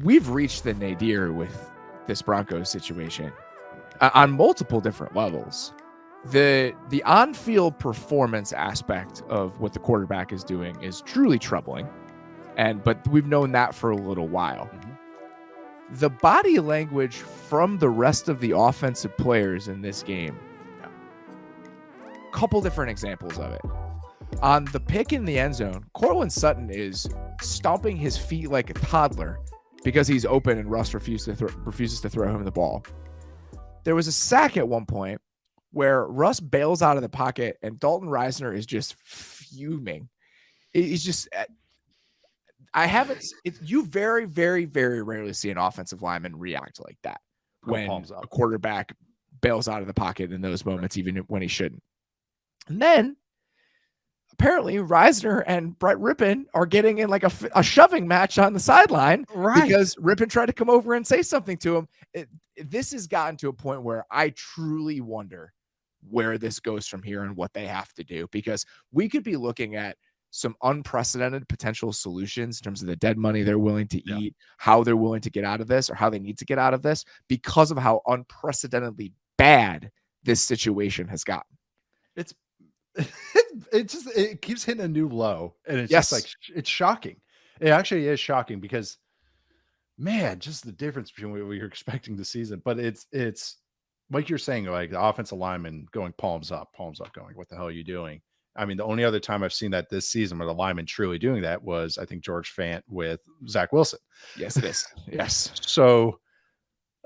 we've reached the nadir with this Broncos situation on multiple different levels. The on-field performance aspect of what the quarterback is doing is truly troubling, but we've known that for a little while. Mm-hmm. The body language from the rest of the offensive players in this game, couple different examples of it. On the pick in the end zone, Courtland Sutton is stomping his feet like a toddler because he's open and Russ refuses to throw him the ball. There was a sack at one point where Russ bails out of the pocket and Dalton Reisner is just fuming. He's just, you very, very, very rarely see an offensive lineman react like that when a quarterback bails out of the pocket in those moments, even when he shouldn't. And then apparently Reisner and Brett Rippon are getting in like a shoving match on the sideline, right? Because Rippon tried to come over and say something to him. This has gotten to a point where I truly wonder where this goes from here and what they have to do, because we could be looking at some unprecedented potential solutions in terms of the dead money they're willing to eat, how they're willing to get out of this or how they need to get out of this because of how unprecedentedly bad this situation has gotten. It keeps hitting a new low, and it's just like, it's shocking. It actually is shocking because, man, just the difference between what we were expecting this season. But it's like you're saying, like the offensive lineman going palms up, going, what the hell are you doing? I mean, the only other time I've seen that this season where the lineman truly doing that was, I think, George Fant with Zach Wilson. Yes, it is. Yes. So,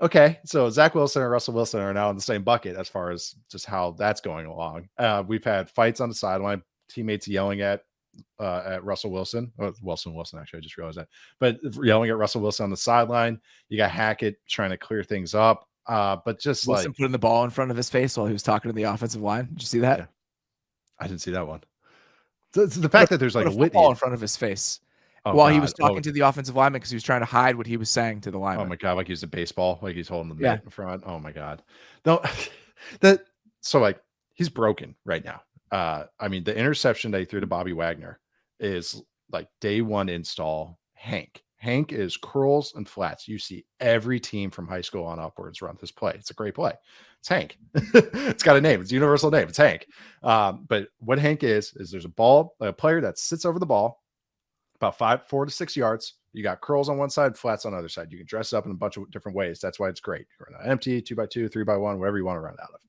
okay. So Zach Wilson and Russell Wilson are now in the same bucket as far as just how that's going along. We've had fights on the sideline, teammates yelling at Russell Wilson. Wilson, actually, I just realized that. But yelling at Russell Wilson on the sideline. You got Hackett trying to clear things up. But just Wilson putting the ball in front of his face while he was talking to the offensive line. Did you see that? Yeah. I didn't see that one. So the fact that there's like a ball in front of his face while he was talking to the offensive lineman because he was trying to hide what he was saying to the lineman. Oh my God, like he's a baseball, like he's holding the mitt in front. Oh my God. No, so like he's broken right now. I mean, the interception that he threw to Bobby Wagner is like day one install Hank. Hank is curls and flats. You see every team from high school on upwards run this play. It's a great play. It's Hank. It's got a name. It's a universal name. It's Hank. But what Hank is there's a player that sits over the ball about 4 to 6 yards. You got curls on one side, flats on the other side. You can dress up in a bunch of different ways. That's why it's great. You run out empty, 2x2, 3x1, whatever you want to run out of.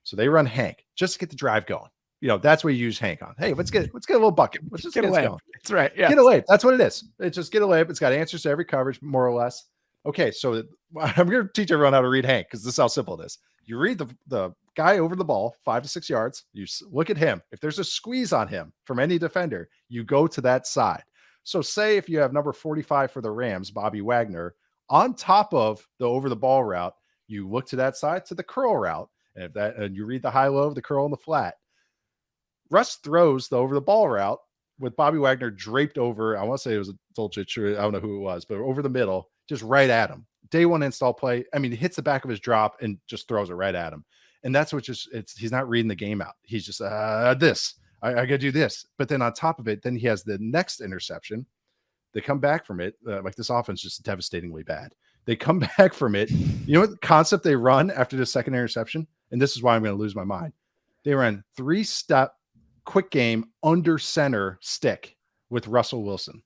So they run Hank just to get the drive going. You know, that's what you use Hank on. Hey, let's get a little bucket. Let's just get a layup. That's right. Yeah. Get a layup. That's what it is. It's just get a layup. It's got answers to every coverage, more or less. Okay, so I'm going to teach everyone how to read Hank because this is how simple it is. You read the guy over the ball 5 to 6 yards. You look at him. If there's a squeeze on him from any defender, you go to that side. So say if you have number 45 for the Rams, Bobby Wagner, on top of the over the ball route, you look to that side to the curl route. And you read the high low, the curl and the flat. Russ throws the over the ball route with Bobby Wagner draped over. I want to say it was a Dolchich, or I don't know who it was, but over the middle, just right at him. Day one install play. I mean, he hits the back of his drop and just throws it right at him. And that's what he's not reading the game out. He's just, I got to do this. But then on top of it, then he has the next interception. They come back from it. Like this offense just devastatingly bad. They come back from it. You know what concept they run after the second interception? And this is why I'm going to lose my mind. They ran 3-step quick game under center stick with Russell Wilson.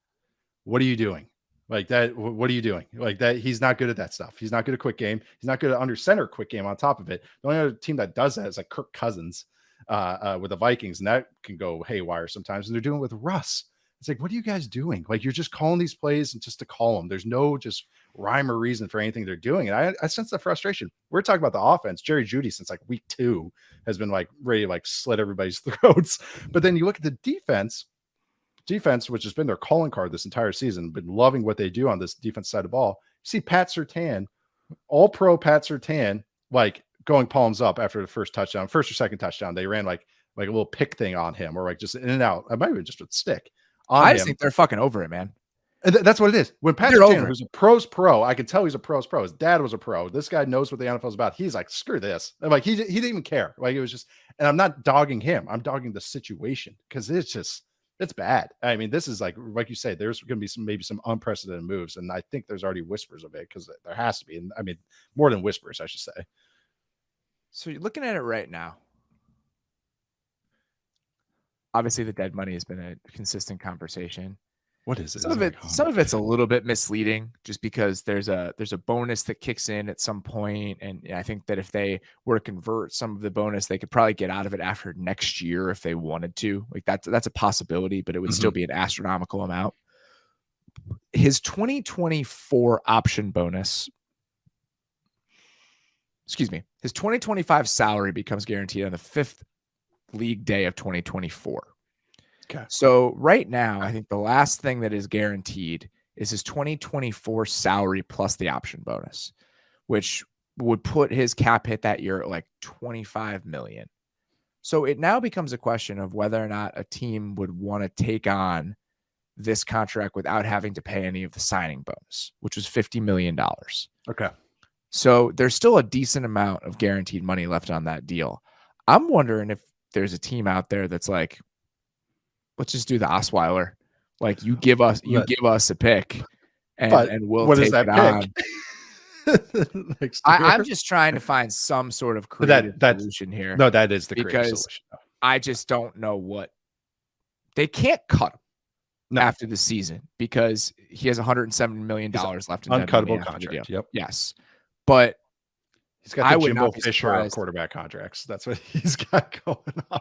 What are you doing? Like that, what are you doing? Like that, he's not good at that stuff. He's not good at quick game. He's not good at under center quick game on top of it. The only other team that does that is like Kirk Cousins with the Vikings, and that can go haywire sometimes. And they're doing it with Russ. It's like, what are you guys doing? Like, you're just calling these plays and just to call them. There's no just rhyme or reason for anything they're doing. And I sense the frustration. We're talking about the offense. Jerry Jeudy, since like week 2, has been like ready to like slit everybody's throats. But then you look at the defense, which has been their calling card this entire season, been loving what they do on this defense side of the ball. You see Pat Surtain, all pro Pat Surtain, like going palms up after the first or second touchdown. They ran like a little pick thing on him, or like just in and out. I might even just a stick. I just think they're fucking over it, man. And that's what it is. When Pat Surtain, who's a pro's pro, I can tell he's a pro's pro. His dad was a pro. This guy knows what the NFL is about. He's like, screw this. And like he didn't even care. Like it was just, and I'm not dogging him. I'm dogging the situation because it's just, It's bad. I mean, this is like you say, there's going to be maybe some unprecedented moves. And I think there's already whispers of it because there has to be. And I mean, more than whispers, I should say. So you're looking at it right now. Obviously, the dead money has been a consistent conversation. What is it? Some of it's a little bit misleading just because there's a bonus that kicks in at some point, and I think that if they were to convert some of the bonus, they could probably get out of it after next year if they wanted to. Like that's a possibility, but it would still be an astronomical amount. His 2024 option bonus, his 2025 salary becomes guaranteed on the 5th league day of 2024. Okay. So right now, I think the last thing that is guaranteed is his 2024 salary plus the option bonus, which would put his cap hit that year at like $25 million. So it now becomes a question of whether or not a team would want to take on this contract without having to pay any of the signing bonus, which was $50 million. Okay. So there's still a decent amount of guaranteed money left on that deal. I'm wondering if there's a team out there that's like, let's just do the Osweiler. Like you give us a pick and we'll take it on. I'm just trying to find some sort of creative solution here. No, that is the creative solution. I just don't know what they can't cut him after the season because he has $170 million left in uncuttable contract. Yep. Yes. But he's got the Jimbo Fisher quarterback contracts. That's what he's got going on.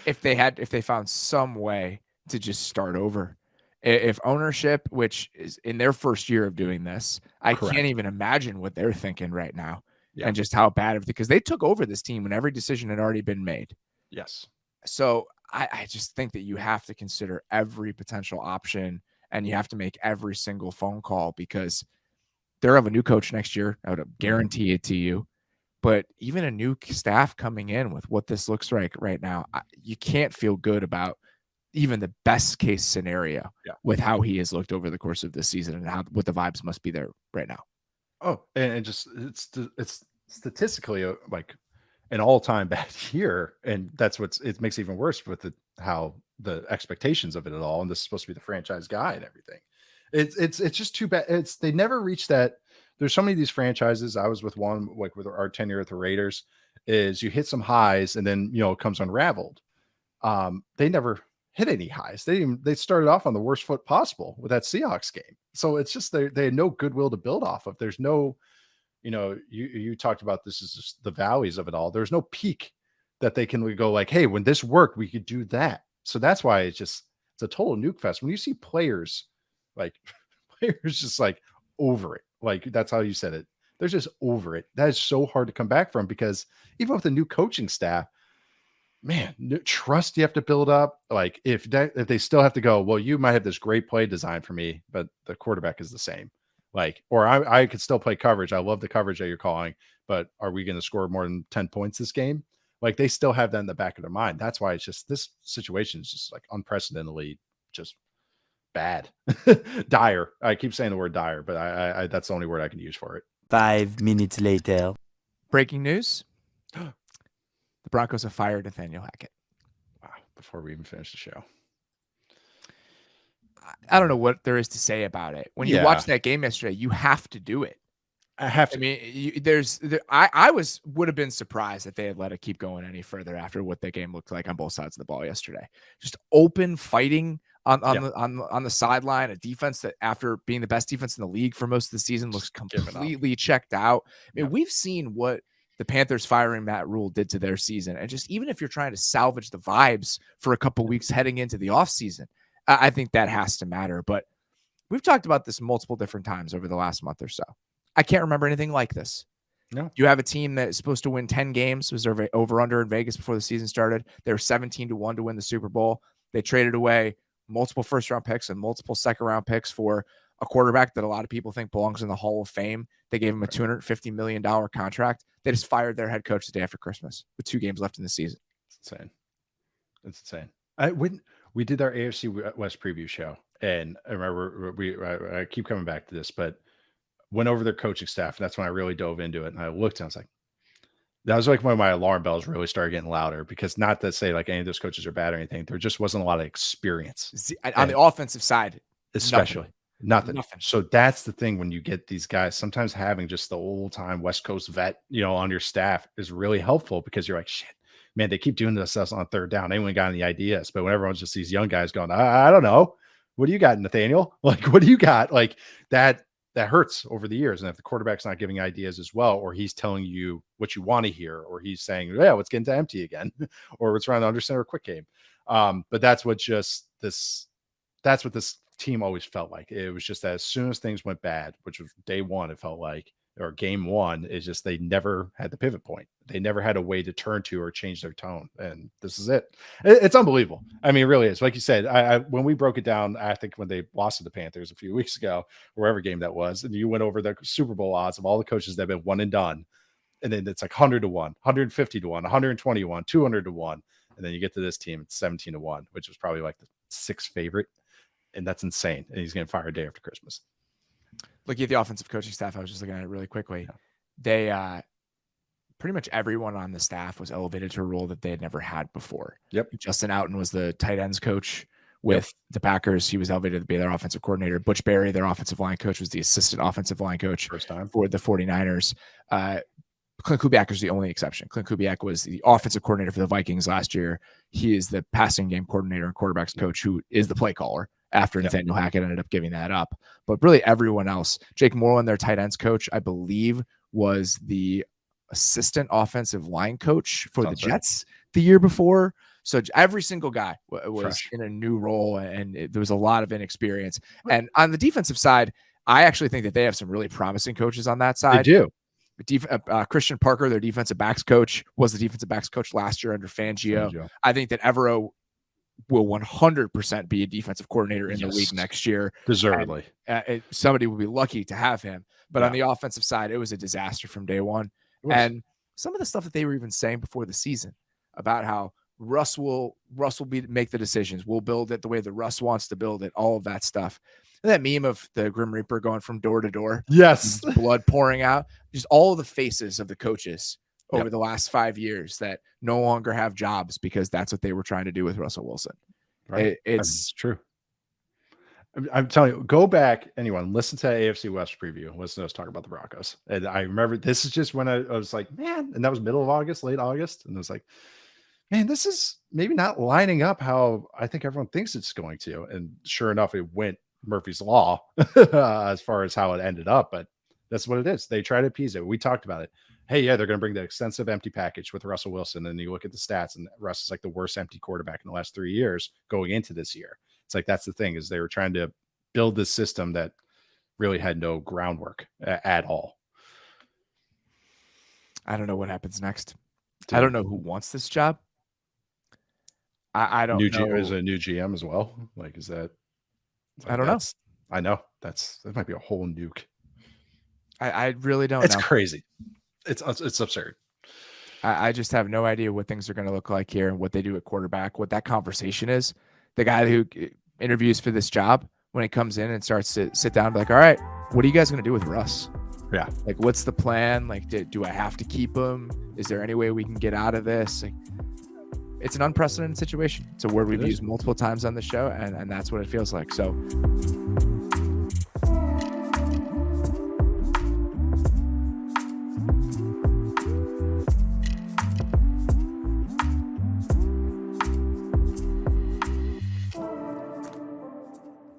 If they found some way to just start over, if ownership, which is in their first year of doing this, I can't even imagine what they're thinking right now and just how bad because they took over this team when every decision had already been made. Yes. So I just think that you have to consider every potential option and you have to make every single phone call because they'll have a new coach next year. I would guarantee it to you. But even a new staff coming in with what this looks like right now, you can't feel good about even the best case scenario with how he has looked over the course of this season and what the vibes must be there right now. Oh, and just it's statistically like an all-time bad year, and that's it makes it even worse with how the expectations of it at all. And this is supposed to be the franchise guy and everything. It's just too bad. They never reached that. There's so many of these franchises. I was with one, like with our tenure at the Raiders, is you hit some highs and then, it comes unraveled. They never hit any highs. They started off on the worst foot possible with that Seahawks game. So it's just, they had no goodwill to build off of. There's no, you talked about this is just the valleys of it all. There's no peak that they can go like, hey, when this worked, we could do that. So that's why it's a total nuke fest. When you see players just like over it, like that's how you said it. They're just over it. That is so hard to come back from because even with the new coaching staff, man, trust you have to build up. Like if they still have to go, well, you might have this great play design for me, but the quarterback is the same. Like, or I could still play coverage. I love the coverage that you're calling, but are we going to score more than 10 points this game? Like they still have that in the back of their mind. That's why it's just, this situation is just like unprecedentedly just bad. Dire. I keep saying the word dire, but I that's the only word I can use for it. 5 minutes later. Breaking news. The Broncos have fired Nathaniel Hackett. Wow. Before we even finish the show. I don't know what there is to say about it. When you watch that game yesterday, you have to do it. I have to. I mean, I would have been surprised if they had let it keep going any further after what the game looked like on both sides of the ball yesterday. Just open fighting on the sideline, a defense that after being the best defense in the league for most of the season looks completely checked out. I mean, we've seen what the Panthers firing Matt Rule did to their season. And just even if you're trying to salvage the vibes for a couple weeks heading into the offseason, I think that has to matter. But we've talked about this multiple different times over the last month or so. I can't remember anything like this. No. You have a team that is supposed to win 10 games. Was their over-under in Vegas before the season started. They were 17-1 to win the Super Bowl. They traded away multiple first-round picks and multiple second-round picks for a quarterback that a lot of people think belongs in the Hall of Fame. They gave him a $250 million contract. They just fired their head coach the day after Christmas with 2 games left in the season. It's insane. It's insane. We did our AFC West preview show, and I remember I keep coming back to this, but went over their coaching staff, and that's when I really dove into it. And I looked and I was like, That was like when my alarm bells really started getting louder, because not to say like any of those coaches are bad or anything, there just wasn't a lot of experience On the offensive side, especially. Nothing. Nothing. So that's the thing when you get these guys, sometimes having just the old time West Coast vet, on your staff is really helpful, because you're like, shit, man, they keep doing this on third down. Anyone got any ideas? But when everyone's just these young guys going, I don't know. What do you got, Nathaniel? Like, what do you got? Like that hurts over the years. And if the quarterback's not giving ideas as well, or he's telling you what you want to hear, or he's saying, yeah, let's get into empty again, or let's run under center quick game. But that's what this team always felt like. It was just that as soon as things went bad, which was day one, it felt like, or game one, is just they never had the pivot point. They never had a way to turn to or change their tone. And this is it. It's unbelievable. I mean, it really is. Like you said, I when we broke it down, I think when they lost to the Panthers a few weeks ago, wherever game that was, and you went over the Super Bowl odds of all the coaches that have been one and done. And then it's like 100 to 1, 150 to 1, 120 to 1, 200 to 1. And then you get to this team, it's 17 to 1, which was probably like the 6th favorite. And that's insane. And he's getting fired day after Christmas. Looking at the offensive coaching staff, I was just looking at it really quickly. They pretty much everyone on the staff was elevated to a role that they had never had before. Yep. Justin Outen was the tight ends coach with the Packers. He was elevated to be their offensive coordinator. Butch Barry, their offensive line coach, was the assistant offensive line coach first time for the 49ers. Clint Kubiak is the only exception. Clint Kubiak was the offensive coordinator for the Vikings last year. He is the passing game coordinator and quarterbacks coach, who is the play caller after Nathaniel Hackett ended up giving that up. But really everyone else, Jake Moreland, their tight ends coach, I believe was the assistant offensive line coach for the Jets the year before. So every single guy was fresh in a new role, and there was a lot of inexperience. And on the defensive side, I actually think that they have some really promising coaches on that side. They do. Christian Parker, their defensive backs coach, was the defensive backs coach last year under Fangio. I think that Evero will 100% be a defensive coordinator in the league next year. Deservedly. Somebody will be lucky to have him. But on the offensive side, it was a disaster from day one. And some of the stuff that they were even saying before the season about how Russ will make the decisions. We'll build it the way that Russ wants to build it, all of that stuff. And that meme of the Grim Reaper going from door to door. Yes. Blood pouring out. Just all of the faces of the coaches over the last 5 years that no longer have jobs because that's what they were trying to do with Russell Wilson. Right. It's true. I'm telling you, go back, anyone, listen to AFC West preview. Listen to us talk about the Broncos. And I remember this is just when I was like, man, and that was middle of August, late August. And I was like, man, this is maybe not lining up how I think everyone thinks it's going to. And sure enough, it went Murphy's Law as far as how it ended up. But that's what it is. They try to appease it. We talked about it. Hey, yeah, they're going to bring the extensive empty package with Russell Wilson. And you look at the stats, and Russ is like the worst empty quarterback in the last 3 years going into this year. It's like, that's the thing, is they were trying to build this system that really had no groundwork at all. I don't know what happens next. I don't know who wants this job. I don't know. Is a new GM as well? Like, is that? Like, I don't know. I know that might be a whole nuke. I really don't know. It's crazy. It's absurd. I just have no idea what things are going to look like here and what they do at quarterback, what that conversation is. The guy who interviews for this job, when he comes in and starts to sit down and be like, all right, what are you guys going to do with Russ? Yeah. Like, what's the plan? Like, do I have to keep him? Is there any way we can get out of this? Like, it's an unprecedented situation. It's a word we've used multiple times on the show, and that's what it feels like. So